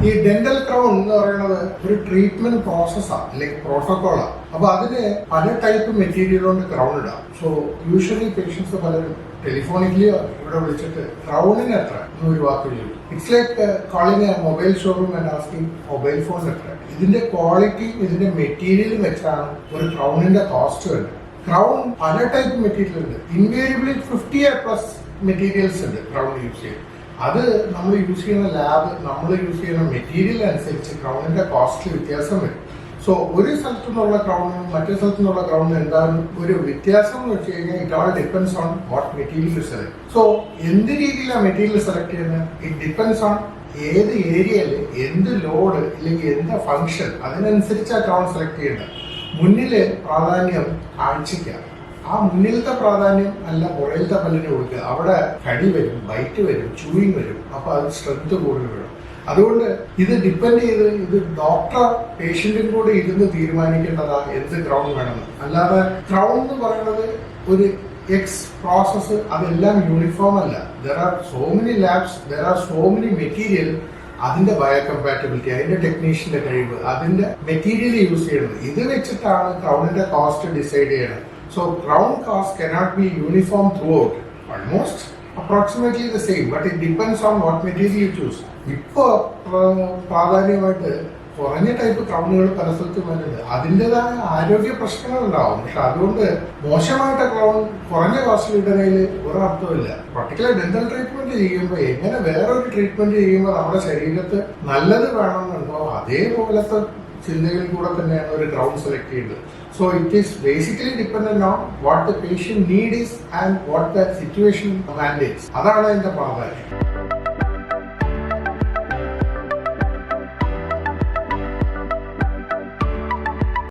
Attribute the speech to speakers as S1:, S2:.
S1: ഈ dental crown എന്ന് പറയുന്നത് ഒരു ട്രീറ്റ്മെന്റ് പ്രോസസ്സാണ്, അല്ലെങ്കിൽ പ്രോട്ടോകോളാണ്. അപ്പൊ അതിന് പല ടൈപ്പ് മെറ്റീരിയൽ കൊണ്ട് ക്രൗൺ ഇടാം. സോ യൂഷ്വലി പേഷ്യൻസ് പലരും ടെലിഫോണിക്കലി ഇവിടെ വിളിച്ചിട്ട് ക്രൗണിന് എത്ര എന്നൊരു വാക്ക് ചോദിക്കും. It's like calling A mobile showroom and asking mobile phone എത്ര. ഇതിന്റെ ക്വാളിറ്റി, ഇതിന്റെ മെറ്റീരിയൽ വെച്ചാണ് ഒരു ക്രൗണിന്റെ കോസ്റ്റ് വരുന്നത്. ക്രൗൺ പല ടൈപ്പ് മെറ്റീരിയൽ ഉണ്ട്. ഇൻവേരിയബിളി 50+ മെറ്റീരിയൽസ് ഉണ്ട് ക്രൗൺ യൂസ് ചെയ്യും. അത് നമ്മൾ യൂസ് ചെയ്യുന്ന ലാബ്, നമ്മൾ യൂസ് ചെയ്യുന്ന മെറ്റീരിയൽ അനുസരിച്ച് ക്രൗണിന്റെ കോസ്റ്റ് വ്യത്യാസം വരും. സോ ഒരു സ്ഥലത്തു നിന്നുള്ള ക്രൗണും മറ്റേ സ്ഥലത്തു നിന്നുള്ള ക്രൗണും എന്താണ് ഒരു വ്യത്യാസം എന്ന് വെച്ച് കഴിഞ്ഞാൽ it all depends on what material you select. So എന്ത് രീതിയിലാണ് മെറ്റീരിയൽ സെലക്ട് ചെയ്യുന്നത്, ഇറ്റ് ഡിപ്പെൻഡ്സ് ഓൺ ഏത് ഏരിയയിൽ എന്ത് ലോഡ് അല്ലെങ്കിൽ എന്ത് ഫംഗ്ഷൻ, അതിനനുസരിച്ച് ആ ക്രൗൺ സെലക്ട് ചെയ്യേണ്ടത്. മുന്നില് പ്രാധാന്യം കാഴ്ചയ്ക്കാണ്. ആ മുന്നിലത്തെ പ്രാധാന്യം അല്ല പുറയിലത്തെ പല്ലിന് കൊടുക്കുക. അവിടെ കടി വരും, ബൈറ്റ് വരും, ചൂയിങ് വരും. അപ്പൊ അത് സ്ട്രെങ്ത് കൂടുതൽ വരും. അതുകൊണ്ട് ഇത് ഡിപ്പെൻഡ് ചെയ്ത് ഇത് ഡോക്ടർ പേഷ്യന്റും കൂടെ ഇരുന്ന് തീരുമാനിക്കേണ്ടതാ എന്ത് ക്രൗൺ വേണമെന്ന്. അല്ലാതെ ക്രൗൺ എന്ന് പറയുന്നത് ഒരു പ്രോസസ്, അതെല്ലാം യൂണിഫോം അല്ല. There are so many labs, there are so many material. അതിന്റെ ബയോകമ്പാറ്റബിലിറ്റി, അതിന്റെ ടെക്നീഷ്യന്റെ കഴിവ്, അതിന്റെ മെറ്റീരിയൽ യൂസ് ചെയ്യുന്നത്, ഇത് വെച്ചിട്ടാണ് ക്രൗണിന്റെ കോസ്റ്റ് ഡിസൈഡ് ചെയ്യുന്നത്. So crown cost cannot be uniform throughout. Almost approximately the same, but it depends on what material you choose. ഇപ്പോൾ പ്രാധാന്യമായിട്ട് കുറഞ്ഞ ടൈപ്പ് ക്രൗണുകൾ പല സ്ഥലത്തും വരുന്നുണ്ട്. അതിൻ്റെതായ ആരോഗ്യ പ്രശ്നങ്ങൾ ഉണ്ടാവും. പക്ഷെ അതുകൊണ്ട് മോശമായിട്ട് ക്രൗൺ കുറഞ്ഞ കോസ്റ്റിൽ ഇടുന്നതിൽ ഒരർത്ഥമില്ല. പർട്ടിക്കുലർ ഡെന്റൽ ട്രീറ്റ്മെന്റ് ചെയ്യുമ്പോൾ എങ്ങനെ വേറൊരു ട്രീറ്റ്മെന്റ് ചെയ്യുമ്പോൾ നമ്മുടെ ശരീരത്ത് നല്ലത് വേണമെന്നുണ്ടോ അതേപോലത്തെ ചിന്തകളിൽ കൂടെ തന്നെയാണ് ഒരു ക്രൗൺ സെലക്ട് ചെയ്യുന്നത്. So it is basically dependent on what the patient need is and what the situation mandates. അതാണ് അതിന്റെ പ്രാധാന്യം.